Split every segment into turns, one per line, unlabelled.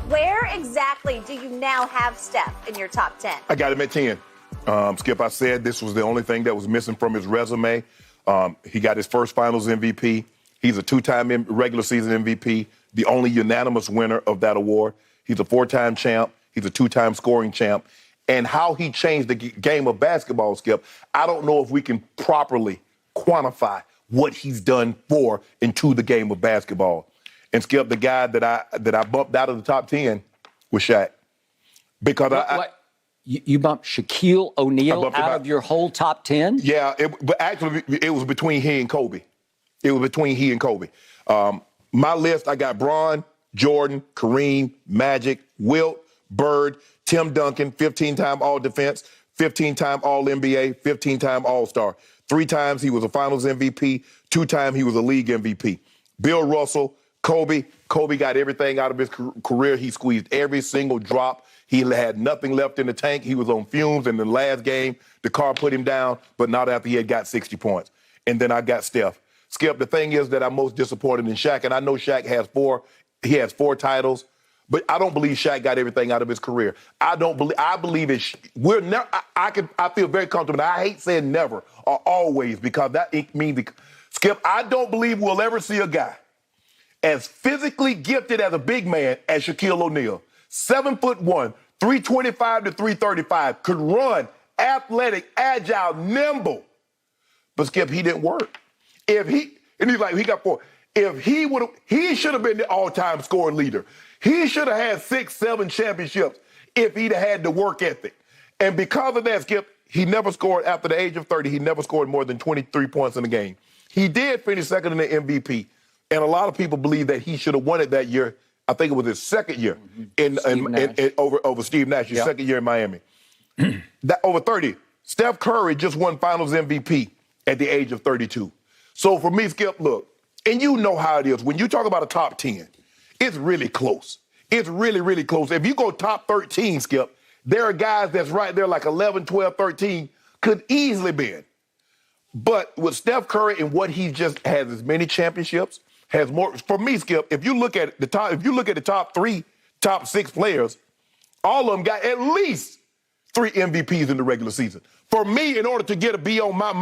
Where exactly do you now have Steph in your top 10?
I got him at 10. Skip, I said this was the only thing that was missing from his resume. He got his first finals MVP. He's a two-time regular season MVP, the only unanimous winner of that award. He's a four-time champ. He's a two-time scoring champ. And how he changed the game of basketball, Skip, I don't know if we can properly quantify what he's done for and to the game of basketball. And Skip, the guy that I bumped out of the top 10 was Shaq. Because
You bumped Shaquille O'Neal out of your whole top 10?
Yeah, but actually it was between he and Kobe. It was between he and Kobe. My list, I got Bron, Jordan, Kareem, Magic, Wilt, Bird, Tim Duncan, 15-time All-Defense, 15-time All-NBA, 15-time All-Star. 3 times he was a Finals MVP, 2 times he was a league MVP. Bill Russell, Kobe. Kobe got everything out of his career. He squeezed every single drop. He had nothing left in the tank. He was on fumes in the last game. The car put him down, but not after he had got 60 points. And then I got Steph. Skip, the thing is that I'm most disappointed in Shaq, and I know Shaq has 4 titles, but I don't believe Shaq got everything out of his career. I believe it. We're never. I feel very comfortable. I hate saying never or always because that means, Skip, I don't believe we'll ever see a guy as physically gifted as a big man as Shaquille O'Neal. 7'1", 325 to 335, could run, athletic, agile, nimble. But Skip, he didn't work. He got 4. If he should have been the all-time scoring leader. He should have had 6, 7 championships if he'd had the work ethic. And because of that, Skip, he never scored after the age of 30. He never scored more than 23 points in a game. He did finish second in the MVP. And a lot of people believe that he should have won it that year. I think it was his second year over Steve Nash, his second year in Miami. Over 30. Steph Curry just won Finals MVP at the age of 32. So for me, Skip, look, and you know how it is. When you talk about a top 10, it's really close. It's really, really close. If you go top 13, Skip, there are guys that's right there like 11, 12, 13 could easily be in. But with Steph Curry and what he just has as many championships, has more. For me, Skip, if you look at the top 6 players, all of them got at least 3 MVPs in the regular season. For me, in order to be on my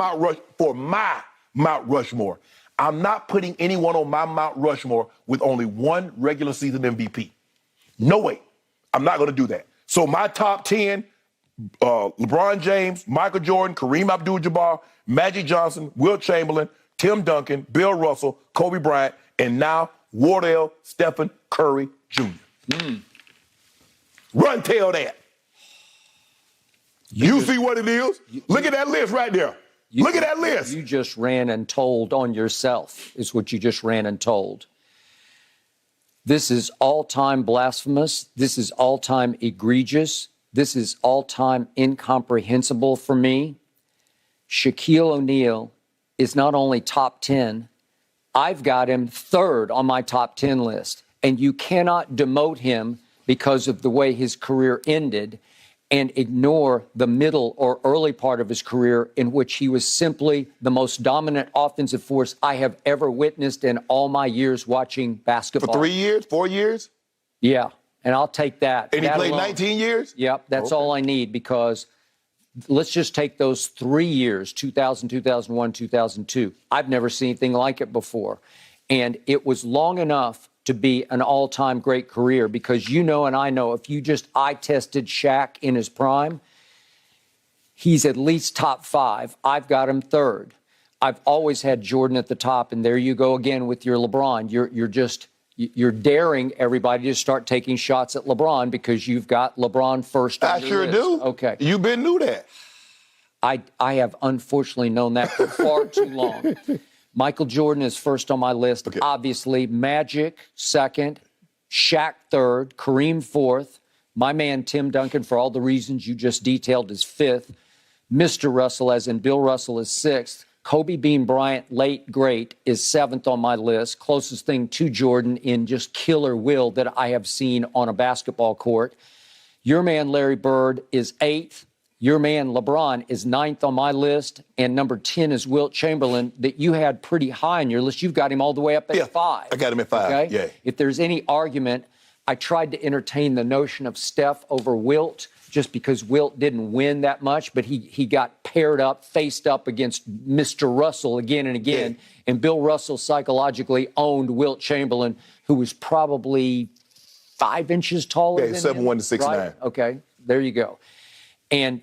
Mount Rushmore, I'm not putting anyone on my Mount Rushmore with only 1 regular season MVP. No way. I'm not going to do that. So my top 10, LeBron James, Michael Jordan, Kareem Abdul-Jabbar, Magic Johnson, Wilt Chamberlain, Tim Duncan, Bill Russell, Kobe Bryant, and now Wardell Stephen Curry Jr. Run tell that. You see what it is? Look at that list right there. Look at that list.
You just ran and told on yourself, is what you just ran and told. This is all-time blasphemous. This is all-time egregious. This is all-time incomprehensible for me. Shaquille O'Neal is not only top 10, I've got him 3rd on my top 10 list. And you cannot demote him because of the way his career ended and ignore the middle or early part of his career in which he was simply the most dominant offensive force I have ever witnessed in all my years watching basketball.
For 3 years, 4 years?
Yeah, and I'll take that.
And he played 19 years?
Yep, that's all I need because let's just take those 3 years, 2000, 2001, 2002. I've never seen anything like it before. And it was long enough to be an all-time great career because you know and I know if you just eye-tested Shaq in his prime, he's at least top 5. I've got him 3rd. I've always had Jordan at the top, and there you go again with your LeBron. You're daring everybody to start taking shots at LeBron because you've got LeBron first on your
sure
list.
do.
Okay.
You knew that.
I have unfortunately known that for far too long. Michael Jordan is first on my list. Okay. Obviously, Magic 2nd, Shaq 3rd, Kareem 4th. My man Tim Duncan, for all the reasons you just detailed, is 5th. Mr. Russell, as in Bill Russell, is 6th. Kobe Bean Bryant, late great, is 7th on my list. Closest thing to Jordan in just killer will that I have seen on a basketball court. Your man Larry Bird is 8th. Your man LeBron is 9th on my list, and number 10 is Wilt Chamberlain that you had pretty high on your list. You've got him all the way up at 5.
I got him at 5,
okay?
yeah.
If there's any argument I tried to entertain the notion of Steph over Wilt just because Wilt didn't win that much, but he got paired up, faced up against Mr. Russell again and again. Yeah. And Bill Russell psychologically owned Wilt Chamberlain, who was probably 5 inches taller than him.
7'1" to 6'9".
Right? Okay, there you go. And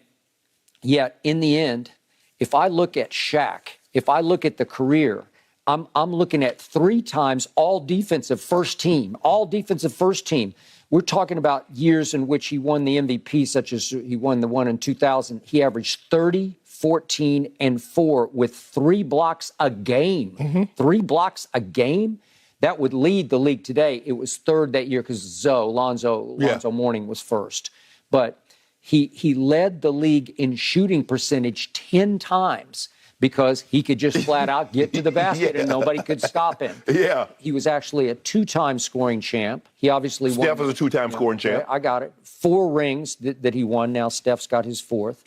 yet, in the end, if I look at Shaq, if I look at the career, I'm looking at 3 times all defensive first team. We're talking about years in which he won the MVP, such as he won the one in 2000. He averaged 30, 14, and 4 with 3 blocks a game. Mm-hmm. 3 blocks a game? That would lead the league today. It was third that year because Lonzo Mourning was first. But he led the league in shooting percentage 10 times. Because he could just flat out get to the basket and nobody could stop him.
Yeah.
He was actually a 2-time scoring champ. He obviously won.
Steph was a 2-time scoring champ.
I got it. 4 rings that he won. Now Steph's got his 4th.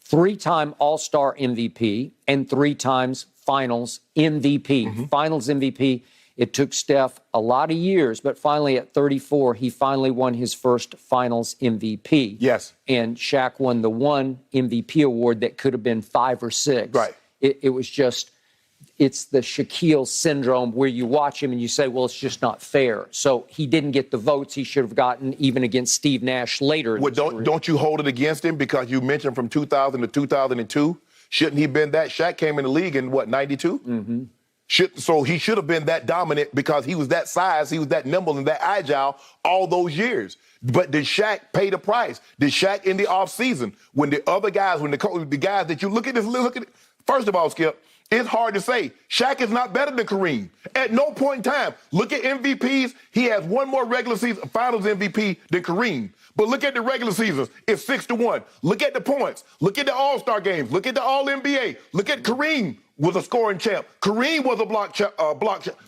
3-time All-Star MVP and 3 times Finals MVP. Mm-hmm. Finals MVP. It took Steph a lot of years, but finally at 34, he finally won his first Finals MVP.
Yes.
And Shaq won the one MVP award that could have been 5 or 6.
Right.
It was just, it's the Shaquille syndrome where you watch him and you say, well, it's just not fair. So he didn't get the votes he should have gotten even against Steve Nash later.
Well, don't you hold it against him because you mentioned from 2000 to 2002? Shouldn't he have been that? Shaq came in the league in, 92? Mm-hmm. So he should have been that dominant because he was that size, he was that nimble and that agile all those years. But did Shaq pay the price? Did Shaq in the offseason, when the other guys, when the guys that you look at this, first of all, Skip, it's hard to say. Shaq is not better than Kareem. At no point in time. Look at MVPs. He has one more regular season finals MVP than Kareem. But look at the regular seasons. It's 6-1. Look at the points. Look at the All-Star games. Look at the All-NBA. Look at Kareem was a scoring champ. Kareem was a block champ.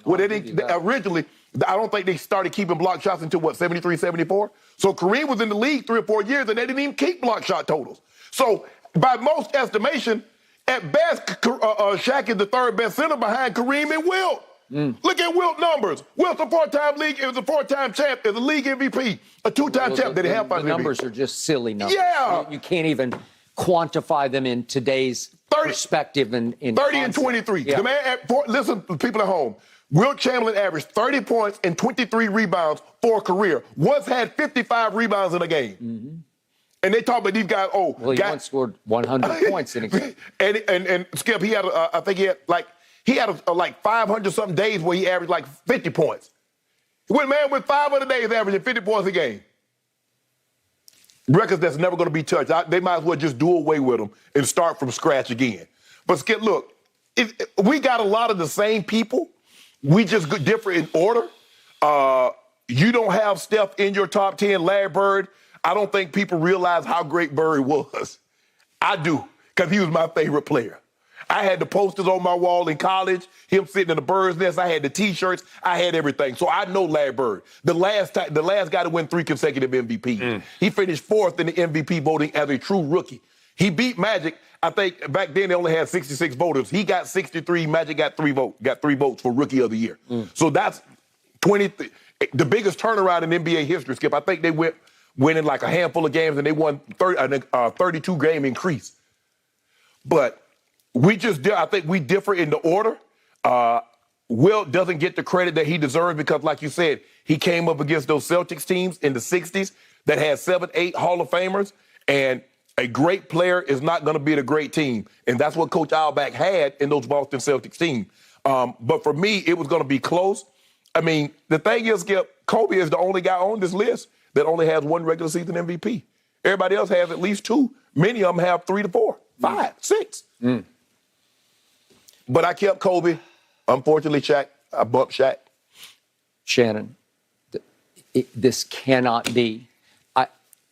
Originally, I don't think they started keeping block shots until, 73, 74? So Kareem was in the league 3 or 4 years, and they didn't even keep block shot totals. So by most estimation, at best, Shaq is the 3rd best center behind Kareem and Wilt. Look at Wilt's numbers. Wilt's a 4-time league. It was a 4-time champ. Is a league MVP. A 2-time champ. Did he have
the numbers are just silly numbers.
Yeah.
You can't even quantify them in today's perspective. In
30
concept.
and 23.
Yeah.
The man, listen, people at home. Wilt Chamberlain averaged 30 points and 23 rebounds for a career. Once had 55 rebounds in a game. Mm-hmm. And they talk about these guys.
Well, he once scored 100 points in a game.
And Skip, he had, I think he had like 500 something days where he averaged like 50 points. He went 500 days averaging 50 points a game. Records that's never going to be touched. They might as well just do away with them and start from scratch again. But Skip, look, we got a lot of the same people. We just differ in order. You don't have Steph in your top 10, Larry Bird. I don't think people realize how great Bird was. I do, because he was my favorite player. I had the posters on my wall in college, him sitting in the bird's nest. I had the T-shirts. I had everything. So I know Larry Bird, the last guy to win 3 consecutive MVPs. He finished 4th in the MVP voting as a true rookie. He beat Magic. I think back then they only had 66 voters. He got 63. Magic got 3 votes for Rookie of the Year. So that's the biggest turnaround in NBA history, Skip. I think they went winning like a handful of games and they won 32 game increase. But I think we differ in the order. Wilt doesn't get the credit that he deserves because, like you said, he came up against those Celtics teams in the 60s that had 7, 8 Hall of Famers, and a great player is not going to beat a great team. And that's what Coach Auerbach had in those Boston Celtics teams. But for me, it was going to be close. I mean, the thing is, Skip, Kobe is the only guy on this list that only has 1 regular season MVP. Everybody else has at least 2. Many of them have 3 to 4, 5, 6. But I kept Kobe. Unfortunately, Shaq, I bumped Shaq.
Shannon, this cannot be.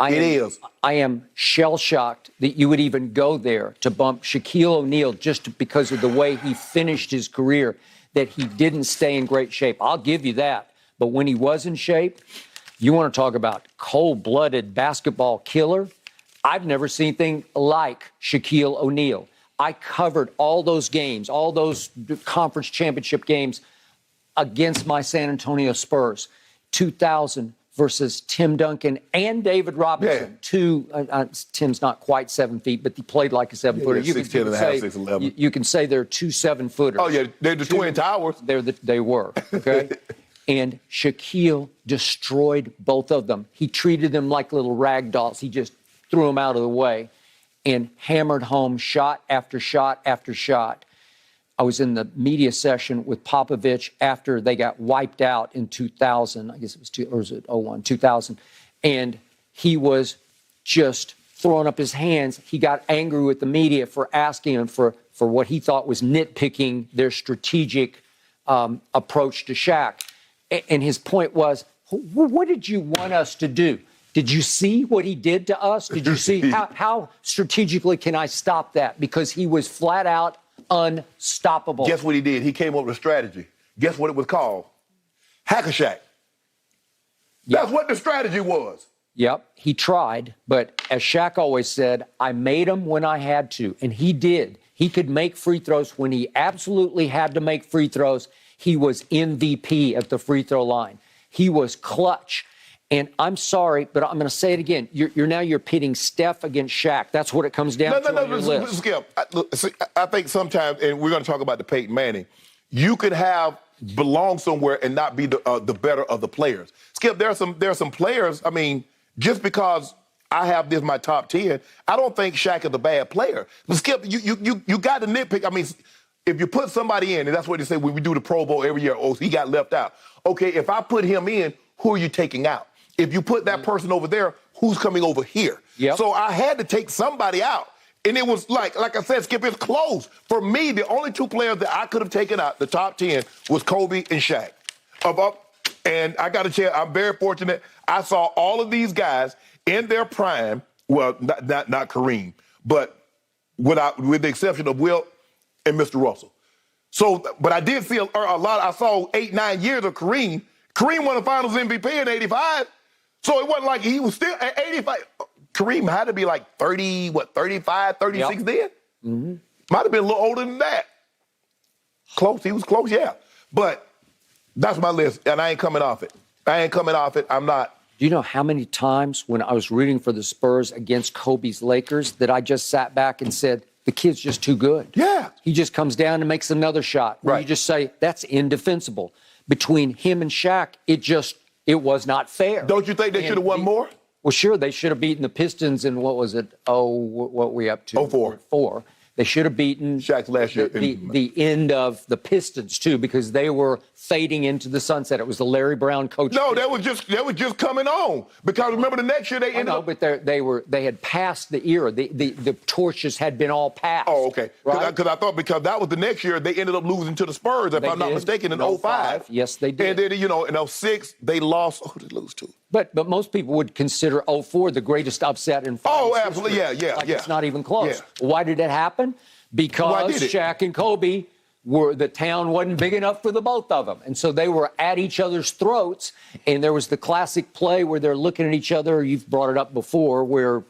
I am shell-shocked that you would even go there to bump Shaquille O'Neal just because of the way he finished his career, that he didn't stay in great shape. I'll give you that. But when he was in shape, you want to talk about cold-blooded basketball killer? I've never seen anything like Shaquille O'Neal. I covered all those games, all those conference championship games against my San Antonio Spurs. 2000, versus Tim Duncan and David Robinson. Tim's not quite 7 feet, but he played like a 7-footer.
Yeah, 6'10" and a half, 6'11".
You can say they're 2 7-footers.
Oh, yeah, they're the Twin Towers.
They were, okay? And Shaquille destroyed both of them. He treated them like little rag dolls. He just threw them out of the way and hammered home shot after shot after shot. I was in the media session with Popovich after they got wiped out in 2000. I guess it was 2000. And he was just throwing up his hands. He got angry with the media for asking him for what he thought was nitpicking their strategic approach to Shaq. And his point was, what did you want us to do? Did you see what he did to us? Did you see how strategically can I stop that? Because he was flat out unstoppable.
Guess what he did? He came up with a strategy. Guess what it was called? Hack-a-Shaq. That's what the strategy was.
Yep, he tried, but as Shaq always said, I made him when I had to, and he did. He could make free throws when he absolutely had to make free throws. He was MVP at the free throw line. He was clutch. And I'm sorry, but I'm going to say it again. You're pitting Steph against Shaq. That's what it comes down to on your list.
Skip, I think sometimes, and we're going to talk about the Peyton Manning, you could belong somewhere and not be the better of the players. Skip, there are some players, I mean, just because I have this my top 10, I don't think Shaq is a bad player. But Skip, you got to nitpick. I mean, if you put somebody in, and that's what they say when we do the Pro Bowl every year, oh, he got left out. Okay, if I put him in, who are you taking out? If you put that person over there, who's coming over here? Yep. So I had to take somebody out. And it was like I said, Skip, it's close. For me, the only 2 players that I could have taken out, the top 10, was Kobe and Shaq. And I got to tell you, I'm very fortunate. I saw all of these guys in their prime. Well, not Kareem, but with the exception of Wilt and Mr. Russell. So, but I did see a lot. I saw 8-9 years of Kareem. Kareem won the Finals MVP in '85. So it wasn't like he was still at 85. Kareem had to be like 35, 36 then? Mm-hmm. Might have been a little older than that. Close, he was close, yeah. But that's my list, and I ain't coming off it. I'm not.
Do you know how many times when I was rooting for the Spurs against Kobe's Lakers that I just sat back and said, the kid's just too good.
Yeah.
He just comes down and makes another shot. Right. You just say, that's indefensible. Between him and Shaq, it was not fair.
Don't you think they should have won more?
Well, sure, they should have beaten the Pistons in, what was it? What were we up to?
04.
They should have beaten
Shaq's last year.
The end of the Pistons, too, because they were fading into the sunset. It was the Larry Brown coach.
No, they were just coming on. Because remember the next year they ended up.
But they had passed the era. The torches had been all passed.
Oh, okay.
Right?
Because I thought that was the next year they ended up losing to the Spurs, if I'm not mistaken, in 05.
Yes, they did.
And then, in 06, they lost. Oh, they lose to.
But most people would consider 04 the greatest upset in finals.
Oh, absolutely.
History.
Yeah.
It's not even close.
Yeah.
Why did it happen? Because Shaq and Kobe the town wasn't big enough for the both of them. And so they were at each other's throats. And there was the classic play where they're looking at each other. You've brought it up before where,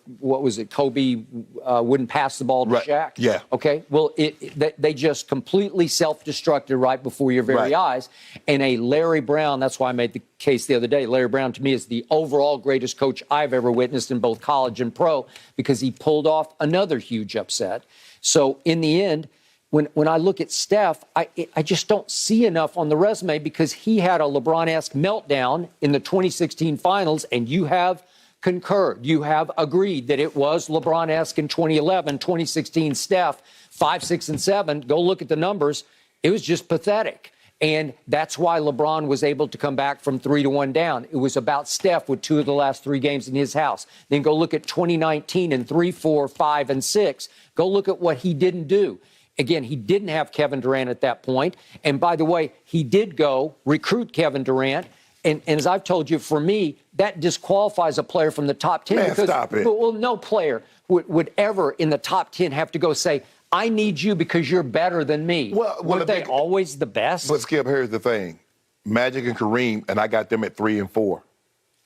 Kobe wouldn't pass the ball to Shaq.
Yeah.
Okay. Well, they just completely self-destructed right before your very eyes. And a Larry Brown, that's why I made the case the other day. Larry Brown, to me, is the overall greatest coach I've ever witnessed in both college and pro because he pulled off another huge upset. So in the end, when I look at Steph, I just don't see enough on the resume because he had a LeBron-esque meltdown in the 2016 finals, and you have concurred. You have agreed that it was LeBron-esque in 2011, 2016 Steph, 5, 6, and 7. Go look at the numbers. It was just pathetic. And that's why LeBron was able to come back from 3-1 down. It was about Steph with 2 of the last 3 games in his house. Then go look at 2019 and 3, 4, 5, and 6. Go look at what he didn't do. Again, he didn't have Kevin Durant at that point. And by the way, he did go recruit Kevin Durant. And as I've told you, for me, that disqualifies a player from the top 10.
Man, stop it.
Well, no player would ever in the top 10 have to go say, I need you because you're better than me. Weren't they always the best?
But, Skip, here's the thing. Magic and Kareem, and I got them at 3 and 4.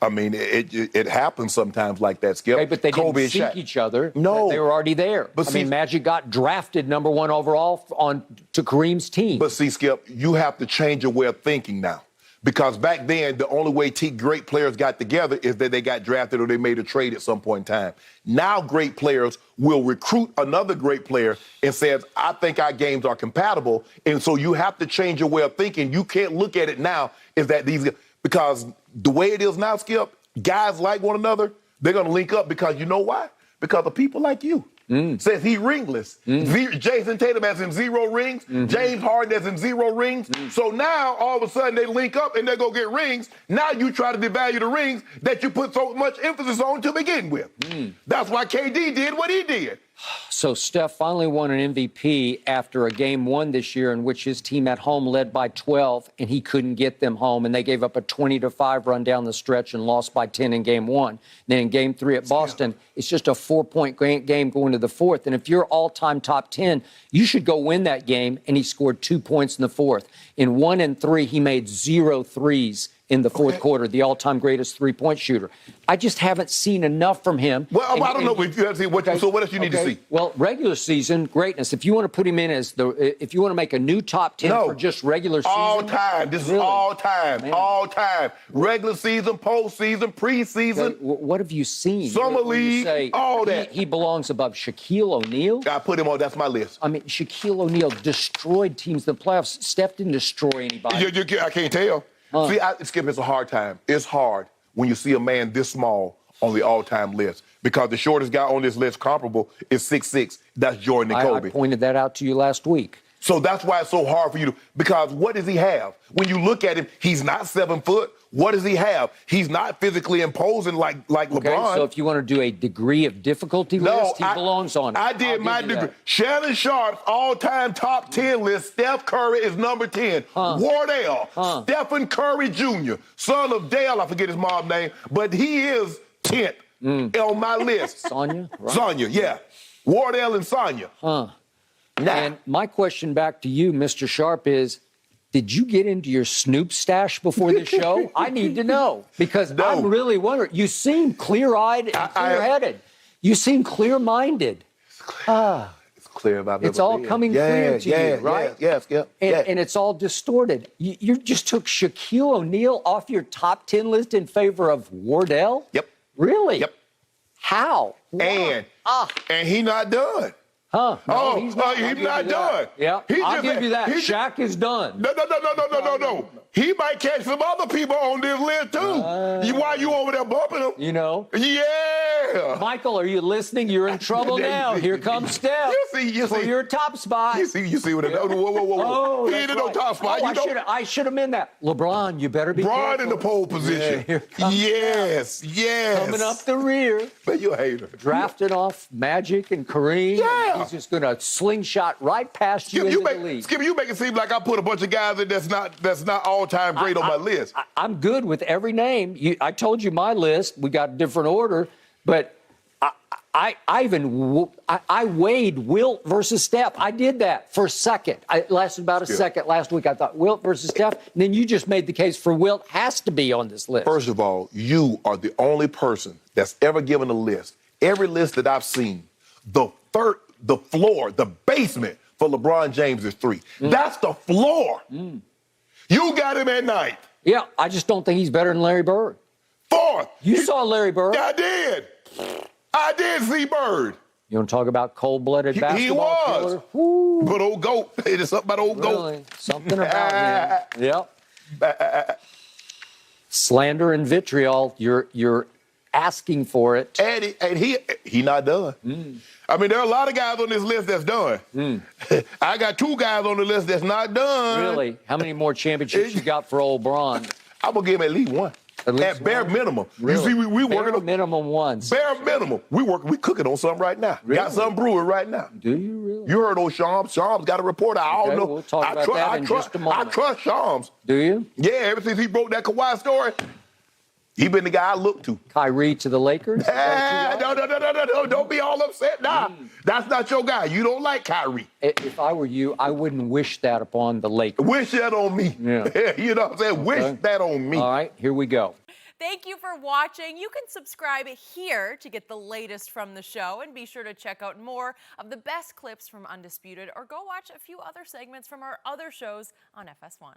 I mean, it happens sometimes like that, Skip.
Okay, but they didn't seek each other.
No.
They were already there. But Magic got drafted #1 overall to Kareem's team.
But see, Skip, you have to change your way of thinking now. Because back then, the only way great players got together is that they got drafted or they made a trade at some point in time. Now great players will recruit another great player and says, I think our games are compatible. And so you have to change your way of thinking. You can't look at it now as that because the way it is now, Skip, guys like one another, they're going to link up because you know why? Because of people like you. Says he ringless. Jason Tatum has in 0 rings. James Harden has in 0 rings. So now all of a sudden they link up and they go get rings. Now you try to devalue the rings that you put so much emphasis on to begin with. That's why KD did what he did.
So Steph finally won an MVP after a game 1 this year in which his team at home led by 12 and he couldn't get them home, and they gave up a 20-5 run down the stretch and lost by 10 in game 1. Then in game 3 at Boston, it's just a 4-point game going to the 4th. And if you're all-time top 10, you should go win that game. And he scored 2 points in the 4th. In 1 and 3, he made 0 threes in the 4th quarter, the all-time greatest three-point shooter. I just haven't seen enough from him.
Well, I don't know if you have seen what. So what else you need to see?
Well, regular season greatness. If you want to put him in as if you want to make a new top 10 for just regular season,
all time. This is all time, all time. Regular season, postseason, preseason.
Okay, what have you seen?
Summer league, all that.
He belongs above Shaquille O'Neal.
I put him on. That's my list.
I mean, Shaquille O'Neal destroyed teams in the playoffs. Steph didn't destroy anybody.
I can't tell. See, Skip, it's a hard time. It's hard when you see a man this small on the all-time list because the shortest guy on this list comparable is 6'6". That's Jordan and Kobe.
I pointed that out to you last week.
So that's why it's so hard for you to, because what does he have? When you look at him, he's not 7 foot. What does he have? He's not physically imposing like LeBron.
So if you want to do a degree of difficulty list, he belongs on it.
I did my degree. Shannon Sharpe's all-time top 10 list, Steph Curry is number 10. Wardell, Stephen Curry Jr., son of Dale, I forget his mom's name, but he is 10th on my list.
Sonya? Right.
Sonya, yeah. Wardell and Sonya.
And my question back to you, Mr. Sharpe, is, did you get into your Snoop stash before this show? I need to know, because I'm really wondering. You seem clear-eyed and clear-headed. You seem clear-minded.
It's clear about
It's all coming clear to you, right?
Yes.
And it's all distorted. You just took Shaquille O'Neal off your top 10 list in favor of Wardell?
Yep.
Really?
Yep.
How?
And he not done.
No, he's not,
he's not done.
Yeah, I'll give you that. Shaq is done.
No. He might catch some other people on this list, too. Why you over there bumping them?
You know?
Yeah.
Michael, are you listening? You're in trouble now. Here comes Steph
you see.
for your top spot.
You see what it is. Whoa. He ain't in no top spot.
I should have meant that. LeBron, you better be
LeBron
careful.
in the pole position. Yes.
Coming up the rear.
But you a hater.
Drafted off Magic and Kareem.
Yeah.
He's just going to slingshot right past you into the league.
Skip, you make it seem like I put a bunch of guys in that's not all-time great on my list.
I'm good with every name. I told you my list. We got a different order, but I weighed Wilt versus Steph. I did that for a second. It lasted about a second last week. I thought Wilt versus Steph. And then you just made the case for Wilt has to be on this list.
First of all, you are the only person that's ever given a list. Every list that I've seen, the floor, the basement for LeBron James is 3. That's the floor. You got him at 9th.
Yeah, I just don't think he's better than Larry Bird.
4th.
You saw Larry Bird.
I did. I did see Bird.
You want to talk about cold-blooded basketball killer?
He was. But old GOAT. It is something about old GOAT.
Something about him. Yep. Slander and vitriol. You're asking for it.
And he not done. I mean, there are a lot of guys on this list that's done. I got 2 guys on the list that's not done.
Really? How many more championships you got for old Bron?
I'm going to give him at least 1. At bare minimum.
Really?
You see, we working on
minimum ones.
Bare minimum. We cooking on something right now.
Really?
Got something brewing right now.
Do you really?
You heard old Shams. Shams got a report. I don't know.
We'll talk about that in just a moment.
I trust Shams.
Do you?
Yeah, ever since he broke that Kawhi story, he been the guy I look to.
Kyrie to the Lakers?
No. Don't be all upset. Nah, that's not your guy. You don't like Kyrie.
If I were you, I wouldn't wish that upon the Lakers.
Wish that on me.
Yeah.
You know what I'm saying?
Okay.
Wish that on me.
All right, here we go.
Thank you for watching. You can subscribe here to get the latest from the show, and be sure to check out more of the best clips from Undisputed, or go watch a few other segments from our other shows on FS1.